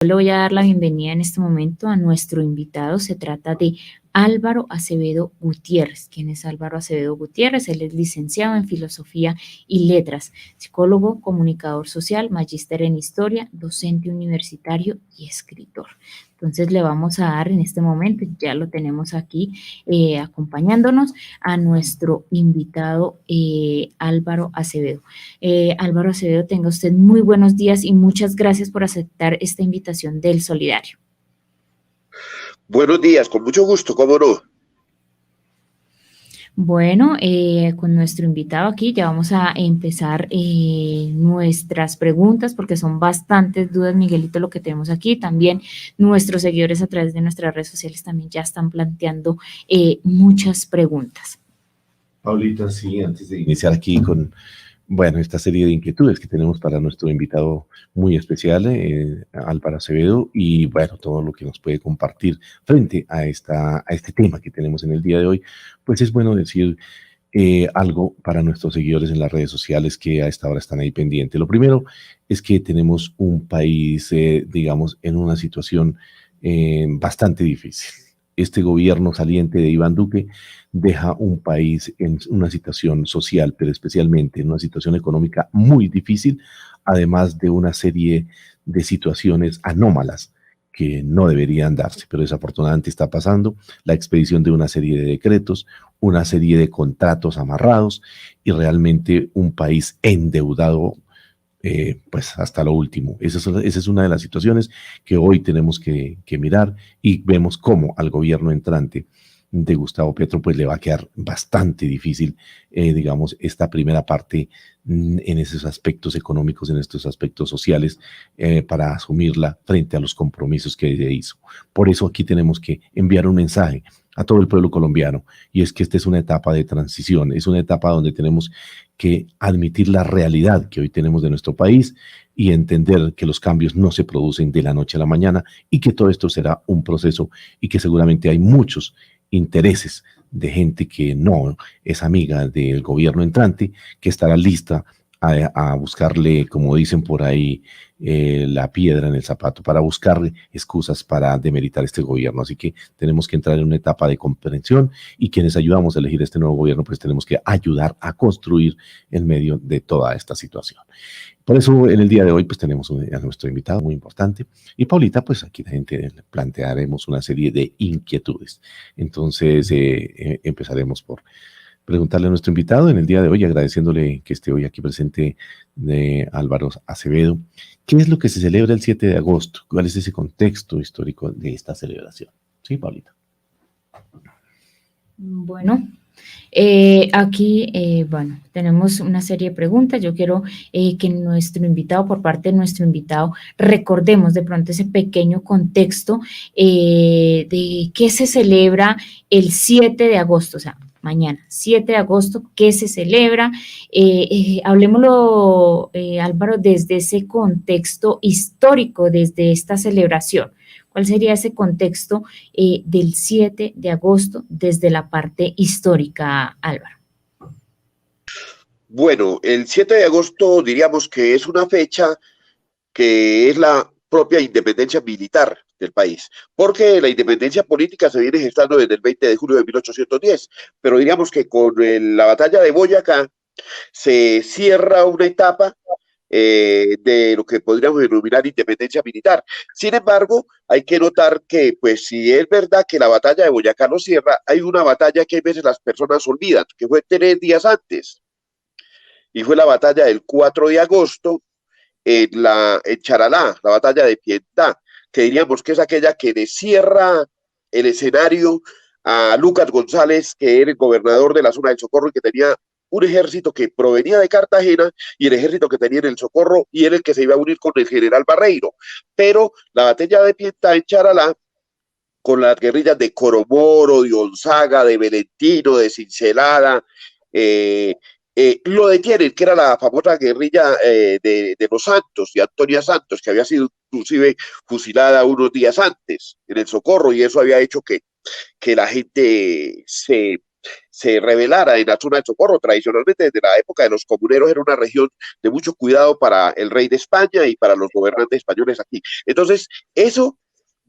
Le voy a dar la bienvenida en este momento a nuestro invitado. Se trata de Álvaro Acevedo Gutiérrez. ¿Quién es Álvaro Acevedo Gutiérrez? Él es licenciado en Filosofía y Letras, psicólogo, comunicador social, magíster en Historia, docente universitario y escritor. Entonces le vamos a dar en este momento, ya lo tenemos aquí acompañándonos, a nuestro invitado Álvaro Acevedo. Álvaro Acevedo, tenga usted muy buenos días y muchas gracias por aceptar esta invitación del Solidario. Buenos días, con mucho gusto, ¿cómo no? Bueno, con nuestro invitado aquí ya vamos a empezar nuestras preguntas porque son bastantes dudas, Miguelito, lo que tenemos aquí. También nuestros seguidores a través de nuestras redes sociales también ya están planteando muchas preguntas. Paulita, sí, antes de iniciar aquí con, bueno, esta serie de inquietudes que tenemos para nuestro invitado muy especial, Álvaro Acevedo, y bueno, todo lo que nos puede compartir frente a este tema que tenemos en el día de hoy, pues es bueno decir algo para nuestros seguidores en las redes sociales que a esta hora están ahí pendientes. Lo primero es que tenemos un país, digamos, en una situación bastante difícil. Este gobierno saliente de Iván Duque deja un país en una situación social, pero especialmente en una situación económica muy difícil, además de una serie de situaciones anómalas que no deberían darse, pero desafortunadamente está pasando, la expedición de una serie de decretos, una serie de contratos amarrados y realmente un país endeudado pues hasta lo último. Esa es una de las situaciones que hoy tenemos que mirar y vemos cómo al gobierno entrante de Gustavo Petro pues le va a quedar bastante difícil, digamos, esta primera parte en esos aspectos económicos, en estos aspectos sociales, para asumirla frente a los compromisos que hizo. Por eso aquí tenemos que enviar un mensaje a todo el pueblo colombiano, y es que esta es una etapa de transición, es una etapa donde tenemos que admitir la realidad que hoy tenemos de nuestro país y entender que los cambios no se producen de la noche a la mañana y que todo esto será un proceso y que seguramente hay muchos intereses de gente que no es amiga del gobierno entrante, que estará lista a buscarle, como dicen por ahí, la piedra en el zapato, para buscar excusas para demeritar este gobierno. Así que tenemos que entrar en una etapa de comprensión y quienes ayudamos a elegir este nuevo gobierno, pues tenemos que ayudar a construir en medio de toda esta situación. Por eso en el día de hoy pues tenemos a nuestro invitado muy importante y Paulita, pues aquí la gente plantearemos una serie de inquietudes. Entonces empezaremos por preguntarle a nuestro invitado en el día de hoy, agradeciéndole que esté hoy aquí presente, de Álvaro Acevedo. ¿Qué es lo que se celebra el 7 de agosto? ¿Cuál es ese contexto histórico de esta celebración? Sí, Paulita. Bueno, aquí, bueno, tenemos una serie de preguntas. Yo quiero que nuestro invitado, por parte de nuestro invitado, recordemos de pronto ese pequeño contexto de qué se celebra el 7 de agosto, o sea, mañana, 7 de agosto, ¿qué se celebra? Hablemoslo, Álvaro, desde ese contexto histórico, desde esta celebración. ¿Cuál sería ese contexto del 7 de agosto desde la parte histórica, Álvaro? Bueno, el 7 de agosto diríamos que es una fecha que es la propia independencia militar del país, porque la independencia política se viene gestando desde el 20 de julio de 1810, pero diríamos que con la batalla de Boyacá se cierra una etapa de lo que podríamos denominar independencia militar. Sin embargo, hay que notar que, pues, si es verdad que la batalla de Boyacá lo cierra, hay una batalla que a veces las personas olvidan, que fue 3 días antes, y fue la batalla del 4 de agosto en Charalá, la batalla de Piedad, que diríamos que es aquella que le cierra el escenario a Lucas González, que era el gobernador de la zona del Socorro y que tenía un ejército que provenía de Cartagena y el ejército que tenía en el Socorro y era el que se iba a unir con el general Barreiro. Pero la batalla de Piedad en Charalá, con las guerrillas de Coromoro, de Gonzaga, de Valentino, de Cincelada, lo detienen, que era la famosa guerrilla de los Santos, de Antonia Santos, que había sido inclusive fusilada unos días antes en el Socorro, y eso había hecho que la gente se se rebelara en la zona del Socorro. Tradicionalmente, desde la época de los comuneros, era una región de mucho cuidado para el rey de España y para los gobernantes españoles aquí. Entonces, eso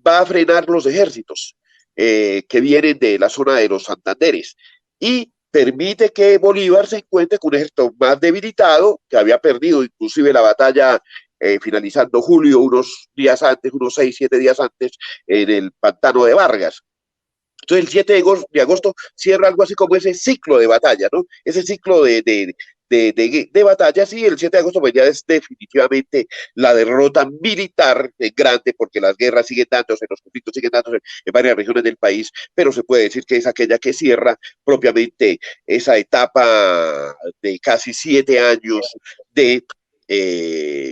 va a frenar los ejércitos que vienen de la zona de los Santanderes y permite que Bolívar se encuentre con un ejército más debilitado, que había perdido inclusive la batalla finalizando julio, unos días antes, unos 6, 7 días antes, en el pantano de Vargas. Entonces el 7 de agosto cierra algo así como ese ciclo de batalla, ¿no? Ese ciclo de batallas, y el 7 de agosto pues ya es definitivamente la derrota militar grande, porque las guerras siguen dándose, los conflictos siguen dándose en varias regiones del país, pero se puede decir que es aquella que cierra propiamente esa etapa de casi 7 años de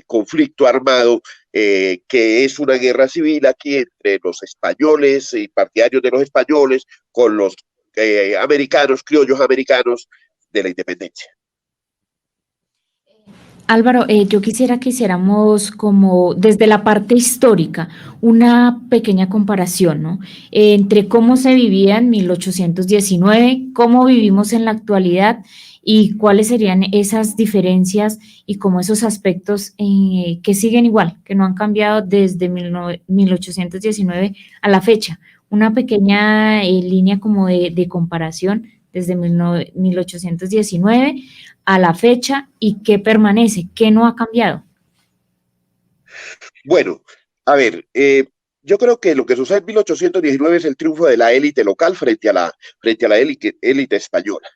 conflicto armado, que es una guerra civil aquí entre los españoles y partidarios de los españoles con los americanos, criollos americanos de la independencia. Álvaro, yo quisiera que hiciéramos como desde la parte histórica una pequeña comparación, ¿no? Entre cómo se vivía en 1819, cómo vivimos en la actualidad y cuáles serían esas diferencias y cómo esos aspectos que siguen igual, que no han cambiado desde 1819 a la fecha. Una pequeña línea como de comparación desde 1819 a la fecha y qué permanece, qué no ha cambiado. Bueno, a ver, yo creo que lo que sucede en 1819 es el triunfo de la élite local frente a la élite española.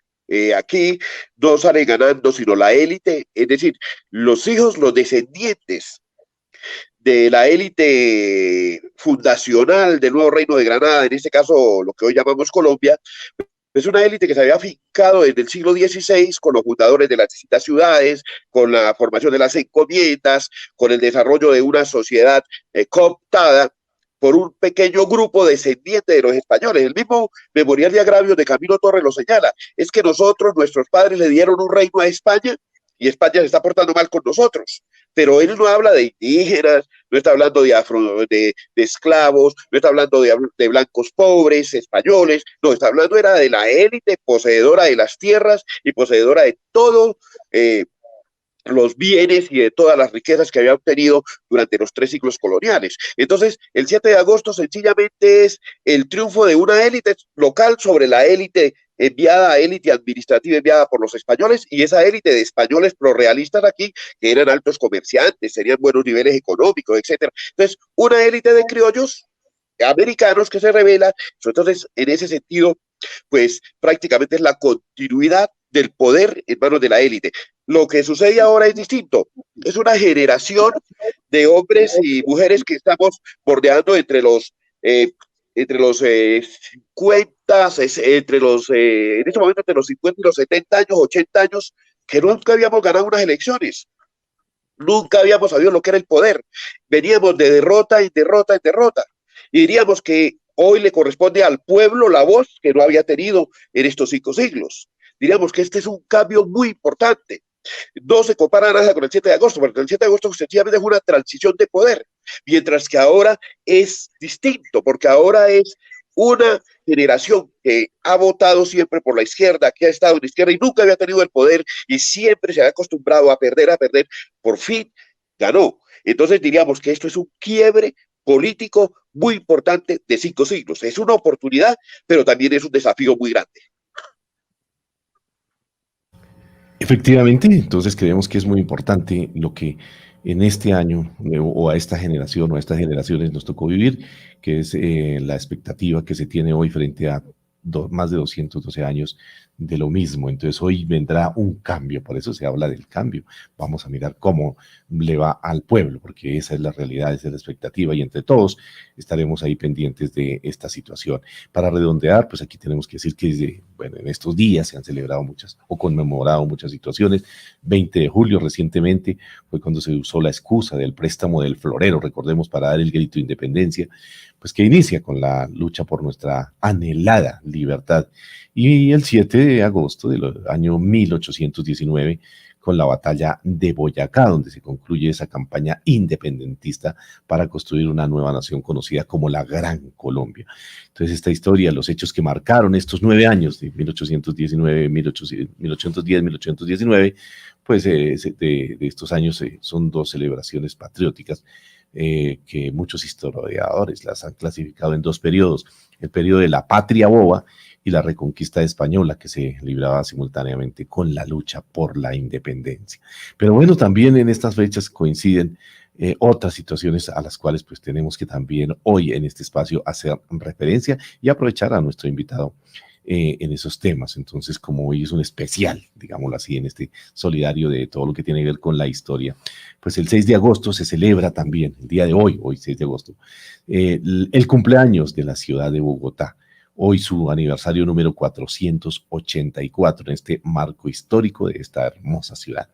Aquí no sale ganando sino la élite, es decir, los hijos, los descendientes de la élite fundacional del nuevo Reino de Granada, en este caso lo que hoy llamamos Colombia. Es una élite que se había afincado desde el siglo XVI con los fundadores de las distintas ciudades, con la formación de las encomiendas, con el desarrollo de una sociedad cooptada por un pequeño grupo descendiente de los españoles. El mismo Memorial de Agravios de Camilo Torres lo señala. Es que nosotros, nuestros padres, le dieron un reino a España y España se está portando mal con nosotros. Pero él no habla de indígenas, no está hablando de esclavos, no está hablando de blancos pobres, españoles, no, está hablando era de la élite poseedora de las tierras y poseedora de todos los bienes y de todas las riquezas que había obtenido durante los 3 siglos coloniales. Entonces, el 7 de agosto sencillamente es el triunfo de una élite local sobre la élite élite administrativa enviada por los españoles, y esa élite de españoles prorrealistas aquí, que eran altos comerciantes, tenían buenos niveles económicos, etcétera. Entonces, una élite de criollos americanos que se revela. Entonces, en ese sentido, pues prácticamente es la continuidad del poder en manos de la élite. Lo que sucede ahora es distinto. Es una generación de hombres y mujeres que estamos bordeando entre los 50, en este momento entre los 50 y los 70 años, 80 años, que nunca habíamos ganado unas elecciones. Nunca habíamos sabido lo que era el poder. Veníamos de derrota en derrota en derrota. Y diríamos que hoy le corresponde al pueblo la voz que no había tenido en estos 5 siglos. Diríamos que este es un cambio muy importante. No se compara nada con el 7 de agosto, porque el 7 de agosto sencillamente es una transición de poder, mientras que ahora es distinto, porque ahora es una generación que ha votado siempre por la izquierda, que ha estado en la izquierda y nunca había tenido el poder y siempre se había acostumbrado a perder, por fin ganó. Entonces diríamos que esto es un quiebre político muy importante de 5 siglos. Es una oportunidad, pero también es un desafío muy grande. Efectivamente, entonces creemos que es muy importante lo que en este año o a esta generación o a estas generaciones nos tocó vivir, que es la expectativa que se tiene hoy frente a más de 212 años de lo mismo. Entonces hoy vendrá un cambio, por eso se habla del cambio. Vamos a mirar cómo le va al pueblo, porque esa es la realidad, esa es la expectativa, y entre todos estaremos ahí pendientes de esta situación. Para redondear, pues aquí tenemos que decir que en estos días se han celebrado muchas o conmemorado muchas situaciones. 20 de julio recientemente fue cuando se usó la excusa del préstamo del florero, recordemos, para dar el grito de independencia, pues que inicia con la lucha por nuestra anhelada libertad. Y el 7 de agosto del año 1819 con la batalla de Boyacá, donde se concluye esa campaña independentista para construir una nueva nación conocida como la Gran Colombia. Entonces, esta historia, los hechos que marcaron estos 9 años, de 1819, 1810, 1819, pues de estos años son dos celebraciones patrióticas que muchos historiadores las han clasificado en dos periodos: el periodo de la patria boba y la reconquista española, que se libraba simultáneamente con la lucha por la independencia. Pero bueno, también en estas fechas coinciden otras situaciones a las cuales pues tenemos que también hoy en este espacio hacer referencia y aprovechar a nuestro invitado en esos temas. Entonces, como hoy es un especial, digámoslo así, en este solidario de todo lo que tiene que ver con la historia, pues el 6 de agosto se celebra también, el día de hoy 6 de agosto, el cumpleaños de la ciudad de Bogotá. Hoy su aniversario número 484 en este marco histórico de esta hermosa ciudad.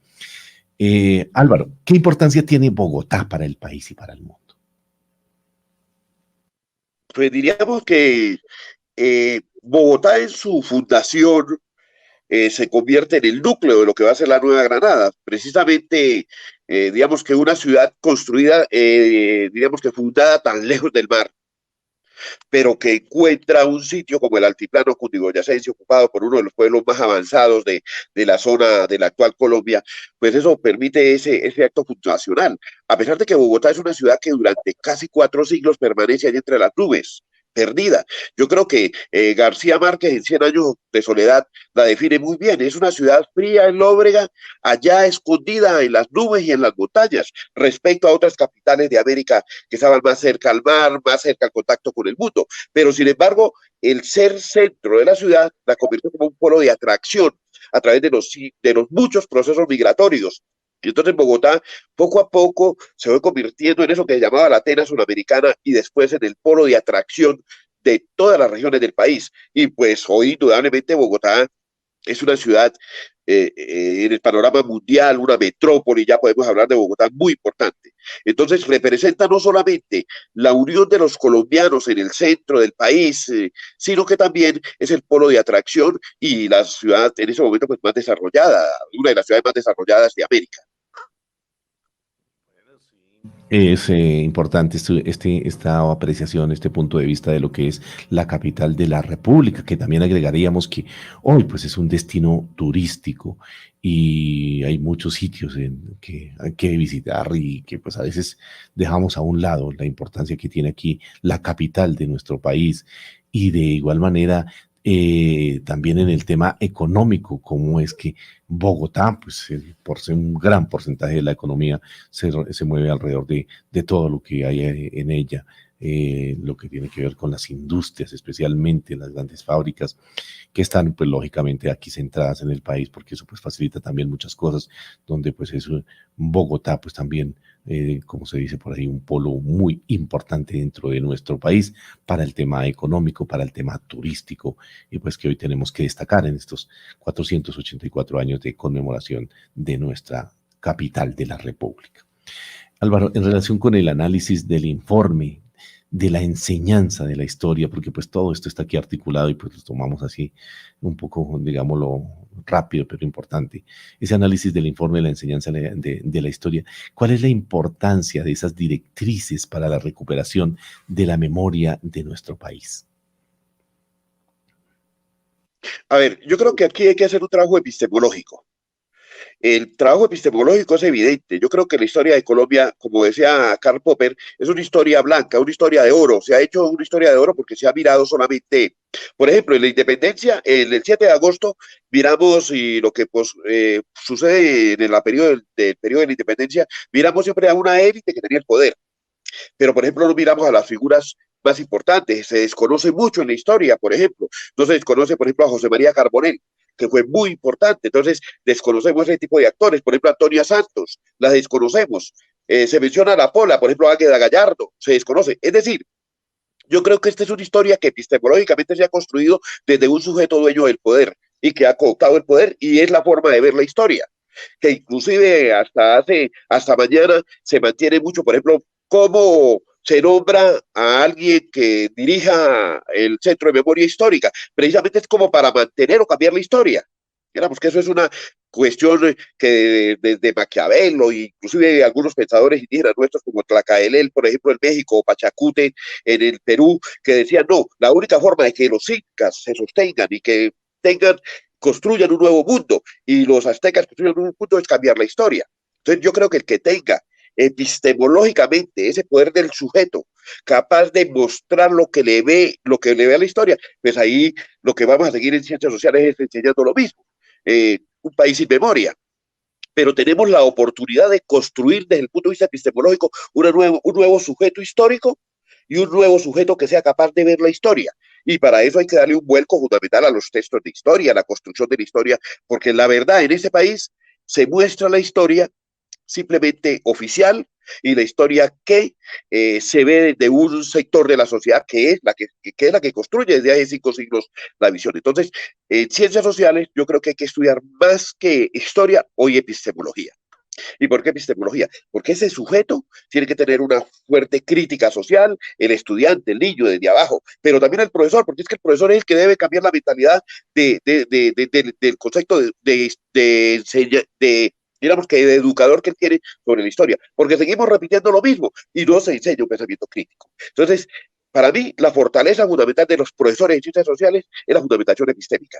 Álvaro, ¿qué importancia tiene Bogotá para el país y para el mundo? Pues diríamos que Bogotá en su fundación se convierte en el núcleo de lo que va a ser la Nueva Granada. Precisamente, digamos que una ciudad construida, digamos que fundada tan lejos del mar, pero que encuentra un sitio como el altiplano cundiboyacense, ocupado por uno de los pueblos más avanzados de la zona de la actual Colombia, pues eso permite ese acto fundacional. A pesar de que Bogotá es una ciudad que durante casi 4 siglos permanece allí entre las nubes, perdida. Yo creo que García Márquez en Cien años de soledad la define muy bien. Es una ciudad fría en Lóbrega, allá escondida en las nubes y en las montañas, respecto a otras capitales de América que estaban más cerca al mar, más cerca al contacto con el mundo. Pero sin embargo, el ser centro de la ciudad la convirtió como un polo de atracción a través de los muchos procesos migratorios. Y entonces Bogotá poco a poco se fue convirtiendo en eso que se llamaba la Atenas sudamericana y después en el polo de atracción de todas las regiones del país. Y pues hoy indudablemente Bogotá es una ciudad en el panorama mundial, una metrópoli, ya podemos hablar de Bogotá, muy importante. Entonces representa no solamente la unión de los colombianos en el centro del país, sino que también es el polo de atracción y la ciudad en ese momento pues más desarrollada, una de las ciudades más desarrolladas de América. Es importante esta apreciación, este punto de vista de lo que es la capital de la República, que también agregaríamos que hoy pues es un destino turístico y hay muchos sitios que hay que visitar y que pues a veces dejamos a un lado la importancia que tiene aquí la capital de nuestro país. Y de igual manera también en el tema económico, como es que Bogotá, pues por ser un gran porcentaje de la economía se mueve alrededor de todo lo que hay en ella, lo que tiene que ver con las industrias, especialmente las grandes fábricas que están pues lógicamente aquí centradas en el país, porque eso pues facilita también muchas cosas, donde pues eso, Bogotá pues también, como se dice por ahí, un polo muy importante dentro de nuestro país para el tema económico, para el tema turístico, y pues que hoy tenemos que destacar en estos 484 años de conmemoración de nuestra capital de la República. Álvaro, en relación con el análisis del informe, de la enseñanza de la historia, porque pues todo esto está aquí articulado y pues lo tomamos así un poco, digámoslo, rápido, pero importante. Ese análisis del informe de la enseñanza de la historia, ¿cuál es la importancia de esas directrices para la recuperación de la memoria de nuestro país? A ver, yo creo que aquí hay que hacer un trabajo epistemológico. El trabajo epistemológico es evidente. Yo creo que la historia de Colombia, como decía Karl Popper, es una historia blanca, una historia de oro. Se ha hecho una historia de oro porque se ha mirado solamente, por ejemplo, en la independencia, en el 7 de agosto, miramos y lo que pues, sucede en el periodo de la independencia, miramos siempre a una élite que tenía el poder. Pero, por ejemplo, no miramos a las figuras más importantes. Se desconoce mucho en la historia, por ejemplo. No se desconoce, por ejemplo, a José María Carbonell, que fue muy importante. Entonces, desconocemos ese tipo de actores. Por ejemplo, Antonia Santos, la desconocemos. Se menciona a la Pola, por ejemplo, Águeda Gallardo, se desconoce. Es decir, yo creo que esta es una historia que epistemológicamente se ha construido desde un sujeto dueño del poder y que ha cooptado el poder y es la forma de ver la historia que inclusive hasta mañana se mantiene mucho, por ejemplo, cómo se nombra a alguien que dirija el Centro de Memoria Histórica. Precisamente es como para mantener o cambiar la historia. Digamos que eso es una cuestión que desde Maquiavelo, inclusive algunos pensadores indígenas nuestros como Tlacaelel, por ejemplo, en México, o Pachacute en el Perú, que decían, no, la única forma de que los incas se sostengan y que tengan, construyan un nuevo mundo, y los aztecas construyan un nuevo mundo, es cambiar la historia. Entonces yo creo que el que tenga epistemológicamente ese poder del sujeto, capaz de mostrar lo que le ve a la historia, pues ahí lo que vamos a seguir en ciencias sociales es enseñando lo mismo. Un país sin memoria, pero tenemos la oportunidad de construir desde el punto de vista epistemológico un nuevo sujeto histórico y un nuevo sujeto que sea capaz de ver la historia. Y para eso hay que darle un vuelco fundamental a los textos de historia, a la construcción de la historia, porque la verdad en ese país se muestra la historia simplemente oficial, y la historia que se ve de un sector de la sociedad que es la que construye desde hace 5 siglos la visión. Entonces, en ciencias sociales yo creo que hay que estudiar más que historia, hoy epistemología. ¿Y por qué epistemología? Porque ese sujeto tiene que tener una fuerte crítica social, el estudiante, el niño desde abajo, pero también el profesor, porque es que el profesor es el que debe cambiar la mentalidad del concepto digamos que de educador que él tiene sobre la historia, porque seguimos repitiendo lo mismo y no se enseña un pensamiento crítico. Entonces, para mí, la fortaleza fundamental de los profesores de ciencias sociales es la fundamentación epistémica.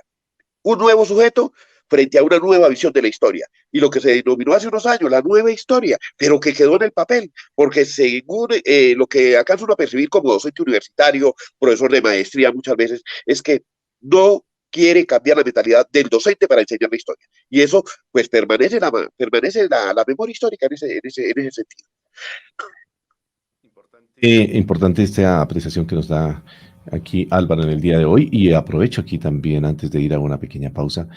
Un nuevo sujeto frente a una nueva visión de la historia. Y lo que se denominó hace unos años, la nueva historia, pero que quedó en el papel, porque según lo que alcanza uno a percibir como docente universitario, profesor de maestría muchas veces, es que no quiere cambiar la mentalidad del docente para enseñar la historia. Y eso, pues, permanece la memoria histórica en ese sentido. Importante esta apreciación que nos da aquí Álvaro en el día de hoy, y aprovecho aquí también antes de ir a una pequeña pausa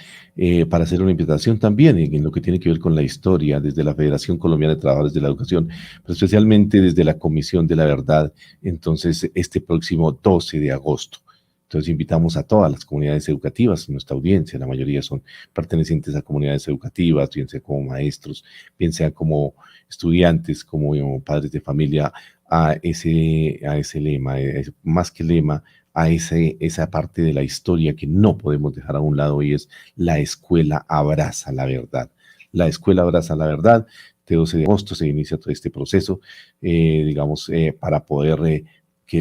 para hacer una invitación también en lo que tiene que ver con la historia desde la Federación Colombiana de Trabajadores de la Educación, pero especialmente desde la Comisión de la Verdad. Entonces, este próximo 12 de agosto. Entonces invitamos a todas las comunidades educativas, nuestra audiencia, la mayoría son pertenecientes a comunidades educativas, bien sea como maestros, bien sea como estudiantes, como padres de familia, a ese lema, más que lema, a esa parte de la historia que no podemos dejar a un lado, y es la escuela abraza la verdad. La escuela abraza la verdad. Este 12 de agosto se inicia todo este proceso, para poder que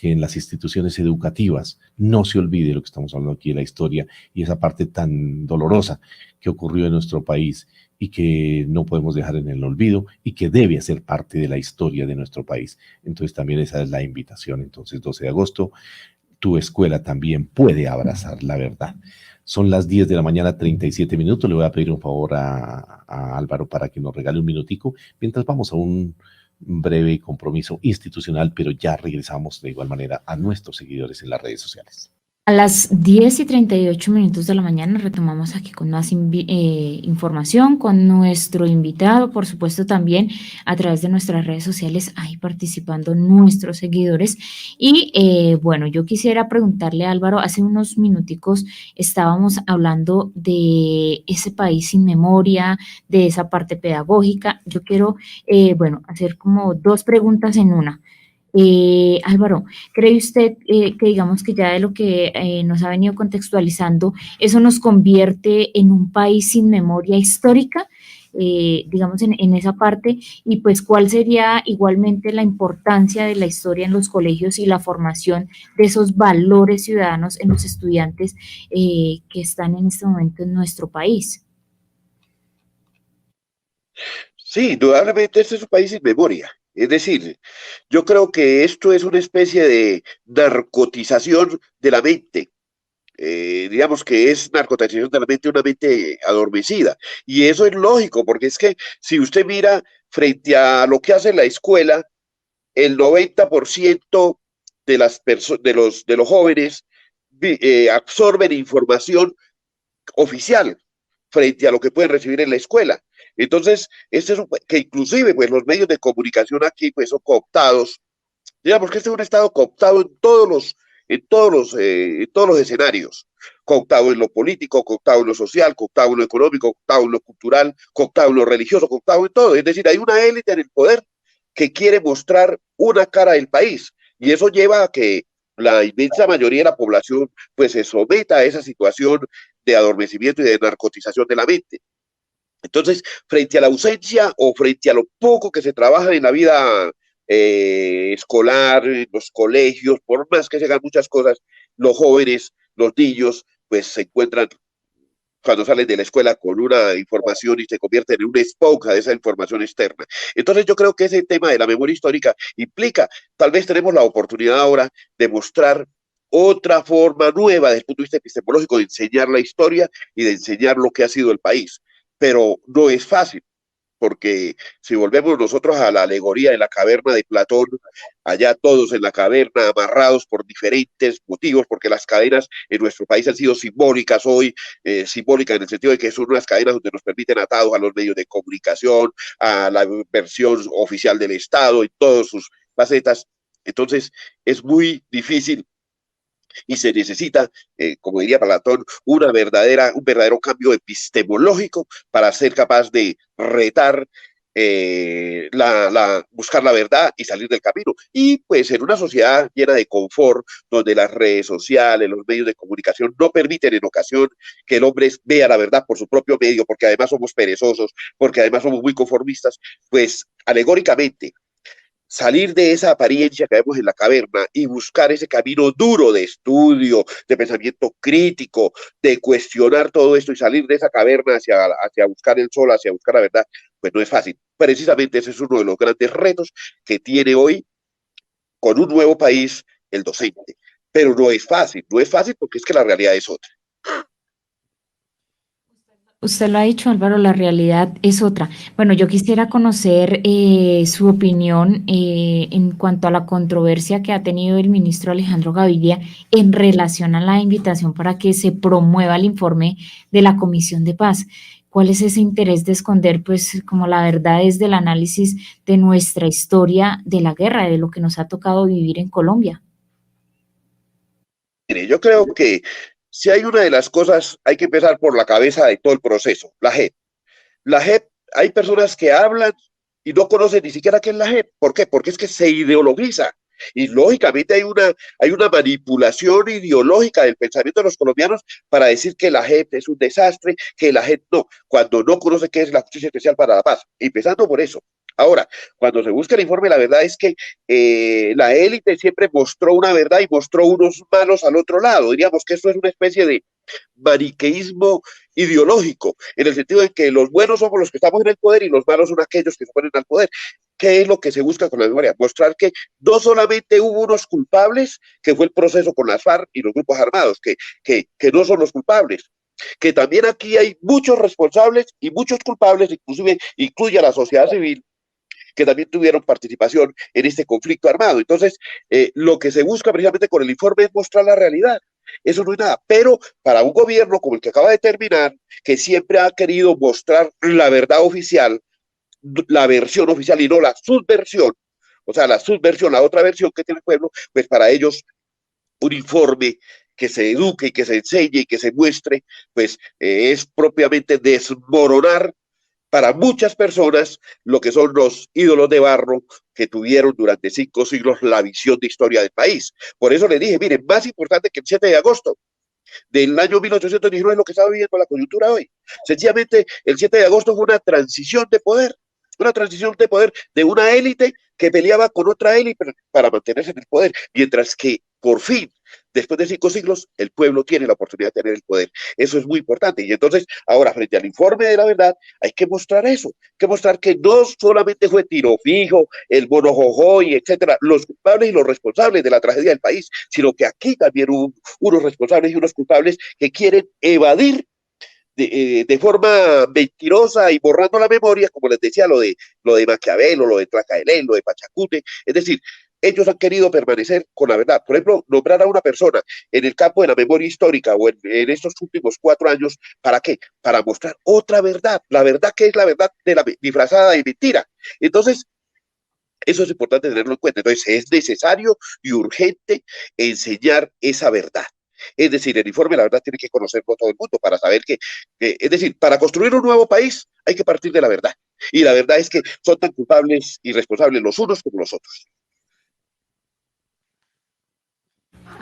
en las instituciones educativas no se olvide lo que estamos hablando aquí de la historia y esa parte tan dolorosa que ocurrió en nuestro país y que no podemos dejar en el olvido y que debe ser parte de la historia de nuestro país. Entonces también esa es la invitación. Entonces 12 de agosto, tu escuela también puede abrazar la verdad. Son las 10 de la mañana, 37 minutos. Le voy a pedir un favor a Álvaro para que nos regale un minutico mientras vamos a un breve compromiso institucional, pero ya regresamos de igual manera a nuestros seguidores en las redes sociales. A las 10:38 de la mañana retomamos aquí con más información, con nuestro invitado, por supuesto también a través de nuestras redes sociales, ahí participando nuestros seguidores. Y bueno, yo quisiera preguntarle a Álvaro, hace unos minuticos estábamos hablando de ese país sin memoria, de esa parte pedagógica. Yo quiero, hacer como dos preguntas en una. Álvaro, ¿cree usted que digamos que ya de lo que nos ha venido contextualizando, eso nos convierte en un país sin memoria histórica, digamos en esa parte? Y pues, ¿cuál sería igualmente la importancia de la historia en los colegios y la formación de esos valores ciudadanos en los estudiantes que están en este momento en nuestro país? Sí, indudablemente este es un país sin memoria. Es decir, yo creo que esto es una especie de narcotización de la mente. Digamos que es narcotización de la mente, una mente adormecida. Y eso es lógico, porque es que si usted mira frente a lo que hace la escuela, el 90% de los jóvenes absorben información oficial frente a lo que pueden recibir en la escuela. Entonces, que inclusive pues los medios de comunicación aquí pues son cooptados. Digamos que este es un estado cooptado en todos los escenarios, cooptado en lo político, cooptado en lo social, cooptado en lo económico, cooptado en lo cultural, cooptado en lo religioso, cooptado en todo. Es decir, hay una élite en el poder que quiere mostrar una cara del país, y eso lleva a que la inmensa mayoría de la población pues se someta a esa situación de adormecimiento y de narcotización de la mente. Entonces, frente a la ausencia o frente a lo poco que se trabaja en la vida escolar, en los colegios, por más que se hagan muchas cosas, los jóvenes, los niños, pues se encuentran cuando salen de la escuela con una información y se convierten en una esponja de esa información externa. Entonces yo creo que ese tema de la memoria histórica implica, tal vez tenemos la oportunidad ahora de mostrar otra forma nueva desde el punto de vista epistemológico de enseñar la historia y de enseñar lo que ha sido el país. Pero no es fácil, porque si volvemos nosotros a la alegoría de la caverna de Platón, allá todos en la caverna amarrados por diferentes motivos, porque las cadenas en nuestro país han sido simbólicas hoy, simbólicas en el sentido de que son unas cadenas donde nos permiten atados a los medios de comunicación, a la versión oficial del Estado, en todas sus facetas. Entonces es muy difícil y se necesita, como diría Platón, un verdadero cambio epistemológico para ser capaz de retar, buscar la verdad y salir del camino. Y pues en una sociedad llena de confort, donde las redes sociales, los medios de comunicación no permiten en ocasión que el hombre vea la verdad por su propio medio, porque además somos perezosos, porque además somos muy conformistas, pues alegóricamente salir de esa apariencia que vemos en la caverna y buscar ese camino duro de estudio, de pensamiento crítico, de cuestionar todo esto y salir de esa caverna hacia buscar el sol, hacia buscar la verdad, pues no es fácil. Precisamente ese es uno de los grandes retos que tiene hoy con un nuevo país el docente. Pero no es fácil porque es que la realidad es otra. Usted lo ha dicho, Álvaro, la realidad es otra. Bueno, yo quisiera conocer su opinión en cuanto a la controversia que ha tenido el ministro Alejandro Gaviria en relación a la invitación para que se promueva el informe de la Comisión de Paz. ¿Cuál es ese interés de esconder, pues, como la verdad es del análisis de nuestra historia de la guerra, de lo que nos ha tocado vivir en Colombia? Mire, yo creo que si hay una de las cosas, hay que empezar por la cabeza de todo el proceso, la JEP. La JEP, hay personas que hablan y no conocen ni siquiera qué es la JEP. ¿Por qué? Porque es que se ideologiza. Y lógicamente hay una manipulación ideológica del pensamiento de los colombianos para decir que la JEP es un desastre, que la JEP no, cuando no conoce qué es la Justicia Especial para la Paz. Empezando por eso. Ahora, cuando se busca el informe, la verdad es que la élite siempre mostró una verdad y mostró unos malos al otro lado. Diríamos que esto es una especie de maniqueísmo ideológico, en el sentido de que los buenos somos los que estamos en el poder y los malos son aquellos que se ponen al poder. ¿Qué es lo que se busca con la memoria? Mostrar que no solamente hubo unos culpables, que fue el proceso con las FARC y los grupos armados, que no son los culpables, que también aquí hay muchos responsables y muchos culpables, inclusive incluye a la sociedad civil, que también tuvieron participación en este conflicto armado. Entonces, lo que se busca precisamente con el informe es mostrar la realidad. Eso no es nada, pero para un gobierno como el que acaba de terminar, que siempre ha querido mostrar la verdad oficial, la versión oficial y no la subversión, o sea, la subversión, la otra versión que tiene el pueblo, pues para ellos un informe que se eduque y que se enseñe y que se muestre, pues es propiamente desmoronar para muchas personas lo que son los ídolos de barro que tuvieron durante 5 siglos la visión de historia del país. Por eso le dije, miren, más importante que el 7 de agosto del año 1819 es lo que está viviendo la coyuntura hoy. Sencillamente, el 7 de agosto fue una transición de poder de una élite que peleaba con otra élite para mantenerse en el poder, mientras que por fin, después de 5 siglos, el pueblo tiene la oportunidad de tener el poder. Eso es muy importante. Y entonces, ahora, frente al informe de la verdad, hay que mostrar eso, hay que mostrar que no solamente fue Tiro Fijo, el Mono Jojoy, etcétera, los culpables y los responsables de la tragedia del país, sino que aquí también hubo unos responsables y unos culpables que quieren evadir de forma mentirosa y borrando la memoria, como les decía, lo de Maquiavelo, lo de Tlacaelén, lo de Pachacute, es decir, ellos han querido permanecer con la verdad. Por ejemplo, nombrar a una persona en el campo de la memoria histórica o en estos últimos 4 años, ¿para qué? Para mostrar otra verdad, la verdad que es la verdad de la disfrazada de mentira. Entonces, eso es importante tenerlo en cuenta. Entonces, es necesario y urgente enseñar esa verdad. Es decir, el informe, la verdad, tiene que conocerlo todo el mundo para saber es decir, para construir un nuevo país hay que partir de la verdad. Y la verdad es que son tan culpables y responsables los unos como los otros.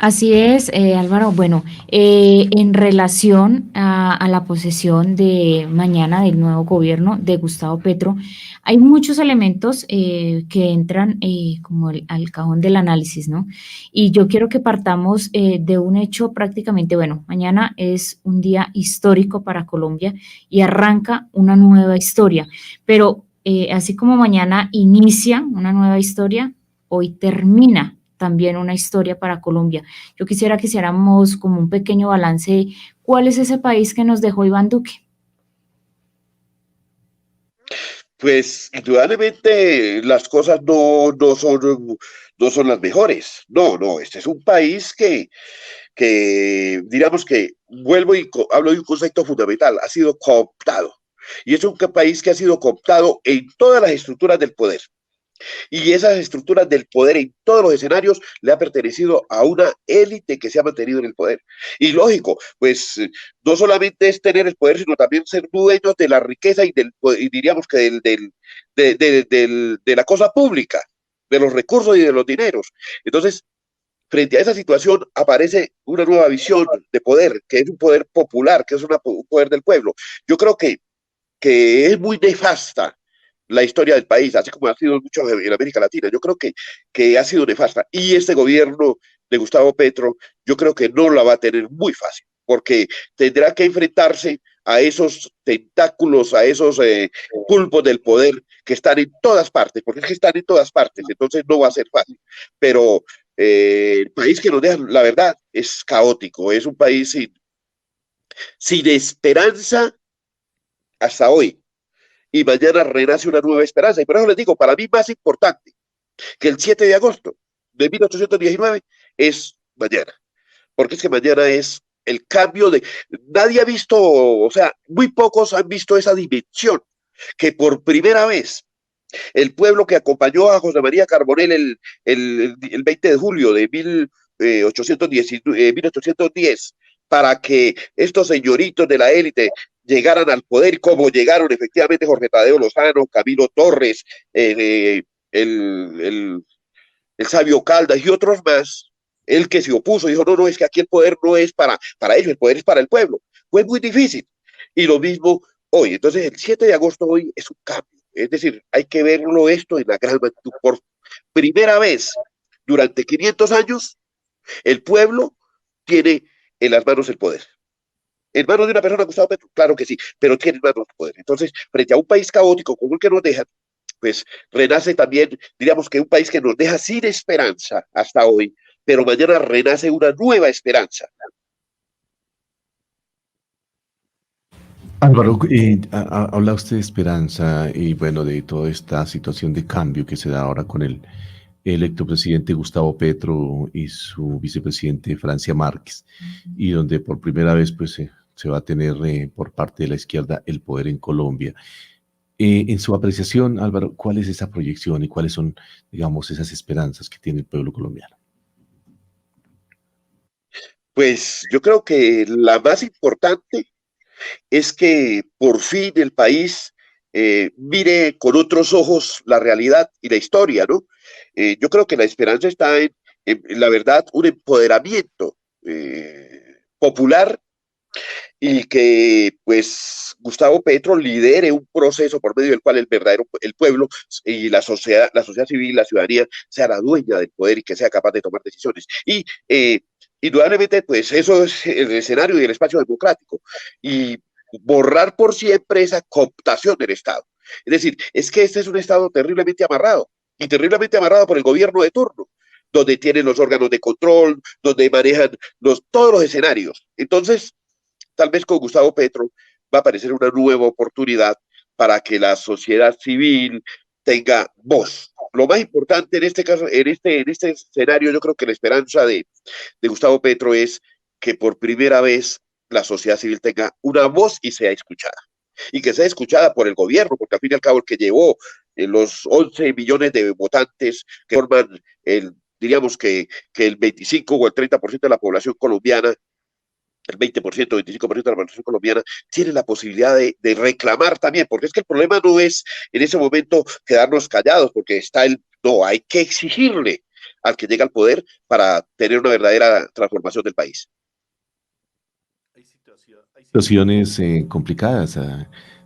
Así es, Álvaro. Bueno, en relación a la posesión de mañana del nuevo gobierno de Gustavo Petro, hay muchos elementos que entran como al cajón del análisis, ¿no? Y yo quiero que partamos de un hecho prácticamente, bueno, mañana es un día histórico para Colombia y arranca una nueva historia, pero así como mañana inicia una nueva historia, hoy termina también una historia para Colombia. Yo quisiera que hiciéramos como un pequeño balance de cuál es ese país que nos dejó Iván Duque. Pues indudablemente las cosas no son las mejores. No, no, este es un país que diríamos que, vuelvo y hablo de un concepto fundamental, ha sido cooptado. Y es un país que ha sido cooptado en todas las estructuras del poder. Y esas estructuras del poder en todos los escenarios le ha pertenecido a una élite que se ha mantenido en el poder. Y lógico, pues no solamente es tener el poder, sino también ser dueños de la riqueza y diríamos que de la cosa pública, de los recursos y de los dineros. Entonces, frente a esa situación aparece una nueva visión de poder, que es un poder popular, que es un poder del pueblo. Yo creo que es muy nefasta la historia del país, así como ha sido mucho en América Latina. Yo creo que ha sido nefasta. Y este gobierno de Gustavo Petro, yo creo que no la va a tener muy fácil, porque tendrá que enfrentarse a esos tentáculos, a esos pulpos del poder que están en todas partes, porque es que están en todas partes, entonces no va a ser fácil. Pero el país que nos deja, la verdad, es caótico, es un país sin esperanza hasta hoy. Y mañana renace una nueva esperanza. Y por eso les digo, para mí más importante que el 7 de agosto de 1819 es mañana. Porque es que mañana es el cambio de... Nadie ha visto, o sea, muy pocos han visto esa dimensión, que por primera vez el pueblo que acompañó a José María Carbonell el 20 de julio de 1810 para que estos señoritos de la élite llegaran al poder, como llegaron efectivamente Jorge Tadeo Lozano, Camilo Torres, el sabio Caldas y otros más, el que se opuso, dijo, no, no, es que aquí el poder no es para ellos, el poder es para el pueblo. Fue muy difícil. Y lo mismo hoy. Entonces, el 7 de agosto hoy es un cambio. Es decir, hay que verlo esto en la gran magnitud. Por primera vez durante 500 años, el pueblo tiene en las manos el poder. ¿En manos de una persona, Gustavo Petro? Claro que sí, pero tiene en manos el poder. Entonces, frente a un país caótico como el que nos dejan, pues renace también, diríamos que un país que nos deja sin esperanza hasta hoy, pero mañana renace una nueva esperanza. Álvaro, habla usted de esperanza y bueno, de toda esta situación de cambio que se da ahora con el electo presidente Gustavo Petro y su vicepresidente Francia Márquez, y donde por primera vez pues se va a tener por parte de la izquierda el poder en Colombia. En su apreciación, Álvaro, ¿cuál es esa proyección y cuáles son, digamos, esas esperanzas que tiene el pueblo colombiano? Pues yo creo que la más importante es que por fin el país mire con otros ojos la realidad y la historia, ¿no? Yo creo que la esperanza está en la verdad, un empoderamiento popular y que pues Gustavo Petro lidere un proceso por medio del cual el pueblo y la sociedad civil, la ciudadanía sea la dueña del poder y que sea capaz de tomar decisiones. Y indudablemente pues eso es el escenario y el espacio democrático y borrar por siempre esa cooptación del Estado. Es decir, es que este es un Estado terriblemente amarrado y terriblemente amarrado por el gobierno de turno, donde tienen los órganos de control, donde manejan todos los escenarios. Entonces, tal vez con Gustavo Petro va a aparecer una nueva oportunidad para que la sociedad civil tenga voz. Lo más importante en este caso, en este escenario, yo creo que la esperanza de Gustavo Petro es que por primera vez la sociedad civil tenga una voz y sea escuchada. Y que sea escuchada por el gobierno, porque al fin y al cabo el que llevó los 11 millones de votantes que forman diríamos que el 25 o el 30% de la población colombiana, el 20%, 25% de la población colombiana, tiene la posibilidad de reclamar también, porque es que el problema no es en ese momento quedarnos callados, porque está no, hay que exigirle al que llega al poder para tener una verdadera transformación del país. Hay situaciones complicadas,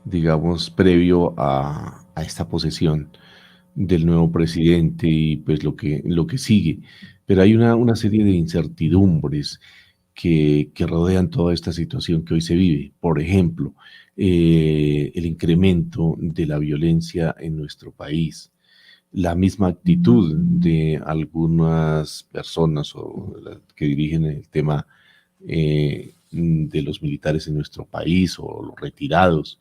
digamos, previo a esta posesión del nuevo presidente y pues lo que sigue. Pero hay una serie de incertidumbres que rodean toda esta situación que hoy se vive. Por ejemplo, el incremento de la violencia en nuestro país, la misma actitud de algunas personas que dirigen el tema de los militares en nuestro país o los retirados,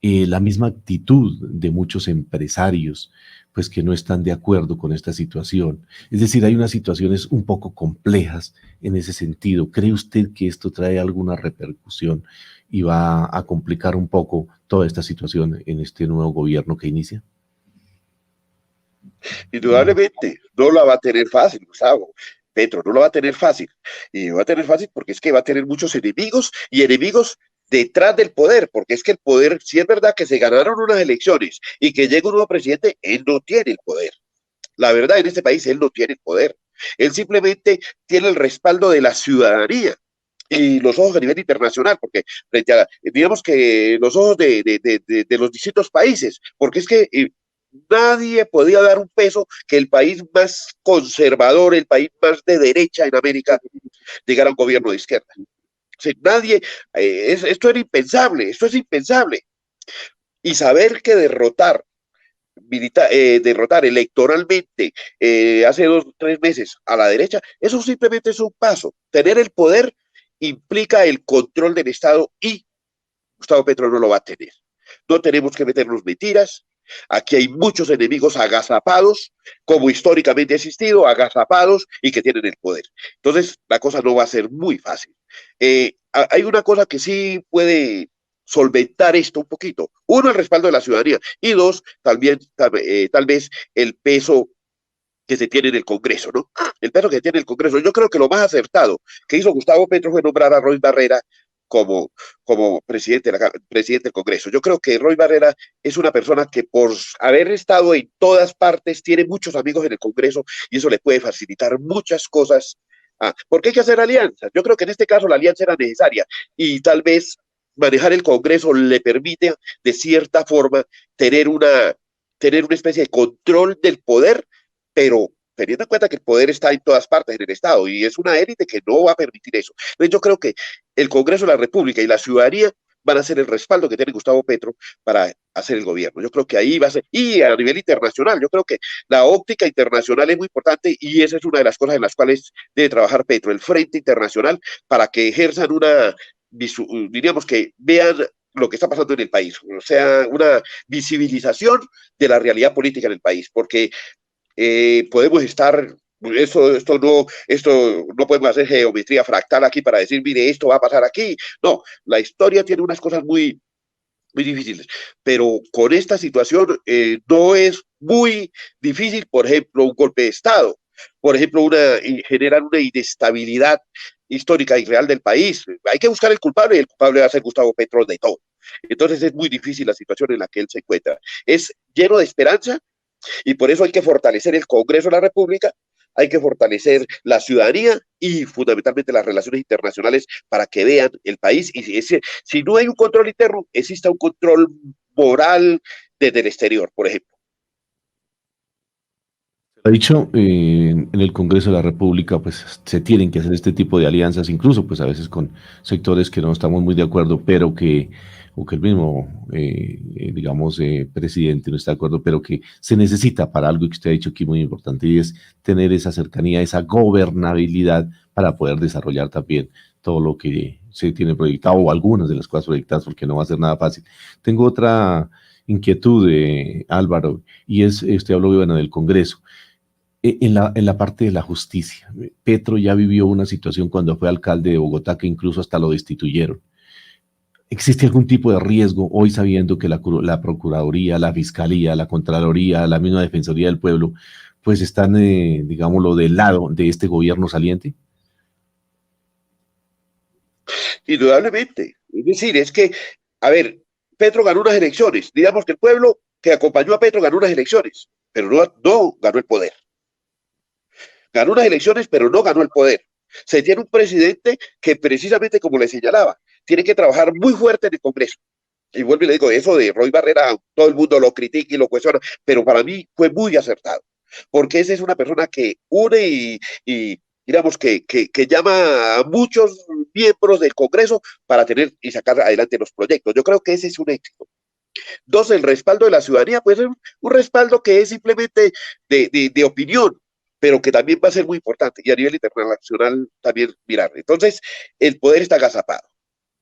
la misma actitud de muchos empresarios, pues que no están de acuerdo con esta situación. Es decir, hay unas situaciones un poco complejas en ese sentido. ¿Cree usted que esto trae alguna repercusión y va a complicar un poco toda esta situación en este nuevo gobierno que inicia? Indudablemente, no la va a tener fácil, Gustavo. Petro no lo va a tener fácil. Y va a tener fácil porque es que va a tener muchos enemigos y enemigos detrás del poder, porque es que el poder, si es verdad que se ganaron unas elecciones y que llega un nuevo presidente, él no tiene el poder. La verdad, en este país él no tiene el poder. Él simplemente tiene el respaldo de la ciudadanía y los ojos a nivel internacional, porque frente a, digamos que los ojos de los distintos países, porque es que nadie podía dar un peso que el país más conservador, el país más de derecha en América, llegara a un gobierno de izquierda. O sea, nadie, esto era impensable, esto es impensable. Y saber que derrotar electoralmente hace 2 o 3 meses a la derecha, eso simplemente es un paso. Tener el poder implica el control del Estado y Gustavo Petro no lo va a tener. No tenemos que meternos mentiras. Aquí hay muchos enemigos agazapados, como históricamente ha existido, agazapados y que tienen el poder. Entonces, la cosa no va a ser muy fácil. Hay una cosa que sí puede solventar esto un poquito. Uno, el respaldo de la ciudadanía. Y dos, también, tal vez el peso que se tiene en el Congreso, ¿no? El peso que tiene el Congreso. Yo creo que lo más acertado que hizo Gustavo Petro fue nombrar a Roy Barrera como presidente del Congreso. Yo creo que Roy Barrera es una persona que por haber estado en todas partes tiene muchos amigos en el Congreso y eso le puede facilitar muchas cosas. Porque hay que hacer alianzas. Yo creo que en este caso la alianza era necesaria y tal vez manejar el Congreso le permite de cierta forma tener una especie de control del poder, pero teniendo en cuenta que el poder está en todas partes en el Estado y es una élite que no va a permitir eso. Entonces yo creo que el Congreso de la República y la ciudadanía van a ser el respaldo que tiene Gustavo Petro para hacer el gobierno. Yo creo que ahí va a ser, y a nivel internacional, yo creo que la óptica internacional es muy importante y esa es una de las cosas en las cuales debe trabajar Petro, el frente internacional, para que ejerzan diríamos que vean lo que está pasando en el país, o sea, una visibilización de la realidad política en el país, porque podemos estar, esto no podemos hacer geometría fractal aquí para decir, mire, esto va a pasar aquí. No, la historia tiene unas cosas muy difíciles, pero con esta situación no es muy difícil, por ejemplo, un golpe de Estado, por ejemplo, generar una inestabilidad histórica y real del país. Hay que buscar el culpable y el culpable va a ser Gustavo Petro de todo. Entonces es muy difícil la situación en la que él se encuentra. Es lleno de esperanza, y por eso hay que fortalecer el Congreso de la República, hay que fortalecer la ciudadanía y fundamentalmente las relaciones internacionales para que vean el país. Y si no hay un control interno, exista un control moral desde el exterior, por ejemplo. Ha dicho, en el Congreso de la República, pues se tienen que hacer este tipo de alianzas, incluso pues a veces con sectores que no estamos muy de acuerdo, pero o que el mismo, digamos, presidente no está de acuerdo, pero que se necesita para algo que usted ha dicho aquí muy importante, y es tener esa cercanía, esa gobernabilidad para poder desarrollar también todo lo que se tiene proyectado, o algunas de las cosas proyectadas, porque no va a ser nada fácil. Tengo otra inquietud, Álvaro, y usted habló, bueno, del Congreso. En la parte de la justicia, Petro ya vivió una situación cuando fue alcalde de Bogotá que incluso hasta lo destituyeron. ¿Existe algún tipo de riesgo hoy sabiendo que la Procuraduría, la Fiscalía, la Contraloría, la misma Defensoría del Pueblo, pues están, digámoslo, del lado de este gobierno saliente? Indudablemente. Es decir, es que, a ver, Petro ganó unas elecciones. Digamos que el pueblo que acompañó a Petro ganó unas elecciones, pero no ganó el poder. ganó unas elecciones, pero no ganó el poder. Se tiene un presidente que precisamente, como le señalaba, tiene que trabajar muy fuerte en el Congreso. Y vuelvo y le digo, eso de Roy Barrera, todo el mundo lo critica y lo cuestiona, pero para mí fue muy acertado, porque esa es una persona que une y digamos que llama a muchos miembros del Congreso para tener y sacar adelante los proyectos. Yo creo que ese es un éxito. Dos, el respaldo de la ciudadanía, pues es un respaldo que es simplemente de opinión, pero que también va a ser muy importante, y a nivel internacional también mirar. Entonces, el poder está agazapado.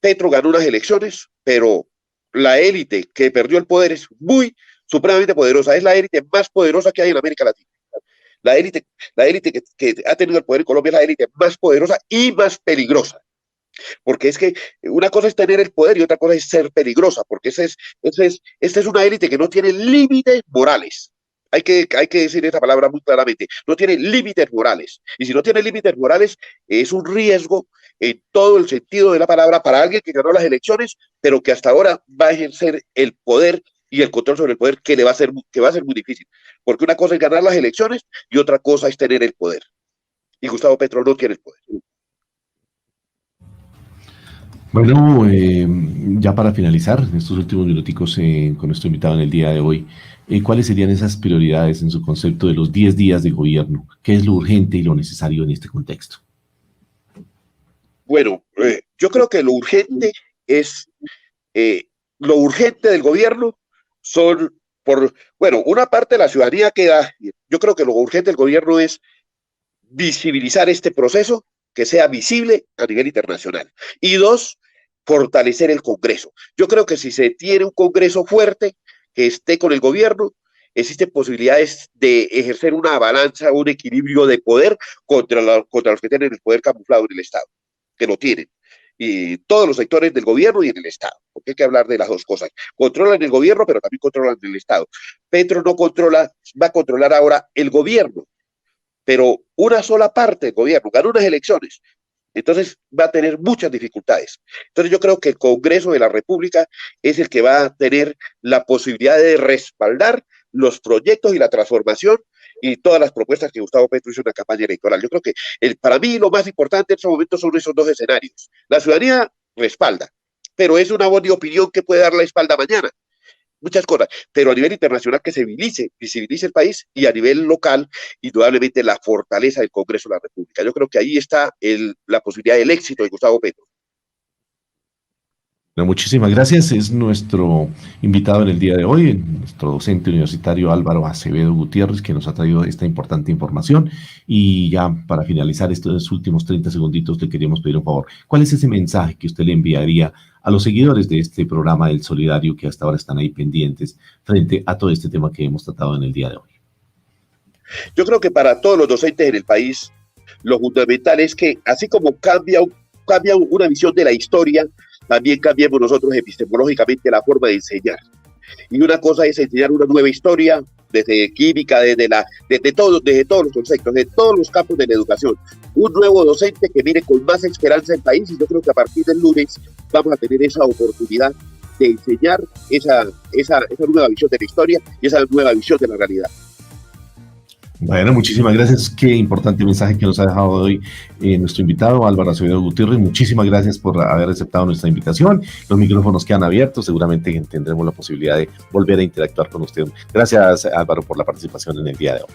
Petro ganó unas elecciones, pero la élite que perdió el poder es muy supremamente poderosa, es la élite más poderosa que hay en América Latina. La élite que ha tenido el poder en Colombia es la élite más poderosa y más peligrosa, porque es que una cosa es tener el poder y otra cosa es ser peligrosa, porque esta es una élite que no tiene límites morales. Hay que decir esa palabra muy claramente, no tiene límites morales, y si no tiene límites morales es un riesgo en todo el sentido de la palabra para alguien que ganó las elecciones, pero que hasta ahora va a ejercer el poder y el control sobre el poder que va a ser muy difícil, porque una cosa es ganar las elecciones y otra cosa es tener el poder, y Gustavo Petro no tiene el poder. Bueno, ya para finalizar, en estos últimos minuticos con nuestro invitado en el día de hoy, ¿cuáles serían esas prioridades en su concepto de los 10 días de gobierno? ¿Qué es lo urgente y lo necesario en este contexto? Bueno, yo creo que lo urgente es, lo urgente del gobierno son, bueno, una parte de la ciudadanía queda, yo creo que lo urgente del gobierno es visibilizar este proceso, que sea visible a nivel internacional. Y dos, fortalecer el Congreso. Yo creo que si se tiene un Congreso fuerte que esté con el gobierno, existen posibilidades de ejercer una balanza, un equilibrio de poder contra los que tienen el poder camuflado en el Estado, que lo tienen. Y todos los sectores del gobierno y en el Estado, porque hay que hablar de las dos cosas. Controlan el gobierno, pero también controlan el Estado. Petro no controla, va a controlar ahora el gobierno, pero una sola parte del gobierno ganó unas elecciones, entonces va a tener muchas dificultades. Entonces yo creo que el Congreso de la República es el que va a tener la posibilidad de respaldar los proyectos y la transformación y todas las propuestas que Gustavo Petro hizo en la campaña electoral. Yo creo que para mí lo más importante en estos momentos son esos dos escenarios. La ciudadanía respalda, pero es una buena opinión que puede dar la espalda mañana. Muchas cosas, pero a nivel internacional que se visibilice el país, y a nivel local, indudablemente la fortaleza del Congreso de la República. Yo creo que ahí está la posibilidad del éxito de Gustavo Petro. Bueno, muchísimas gracias. Es nuestro invitado en el día de hoy, nuestro docente universitario Álvaro Acevedo Gutiérrez, que nos ha traído esta importante información. Y ya para finalizar estos últimos 30 segunditos, le queríamos pedir un favor. ¿Cuál es ese mensaje que usted le enviaría a los seguidores de este programa del Solidario, que hasta ahora están ahí pendientes frente a todo este tema que hemos tratado en el día de hoy? Yo creo que para todos los docentes en el país, lo fundamental es que, así como cambia una visión de la historia, también cambiemos nosotros epistemológicamente la forma de enseñar. Y una cosa es enseñar una nueva historia, desde química, desde todos los conceptos, de todos los campos de la educación. Un nuevo docente que mire con más esperanza el país, y yo creo que a partir del lunes vamos a tener esa oportunidad de enseñar esa nueva visión de la historia y esa nueva visión de la realidad. Bueno, muchísimas gracias. Qué importante mensaje que nos ha dejado hoy nuestro invitado, Álvaro Acevedo Gutiérrez. Muchísimas gracias por haber aceptado nuestra invitación. Los micrófonos quedan abiertos. Seguramente tendremos la posibilidad de volver a interactuar con usted. Gracias, Álvaro, por la participación en el día de hoy.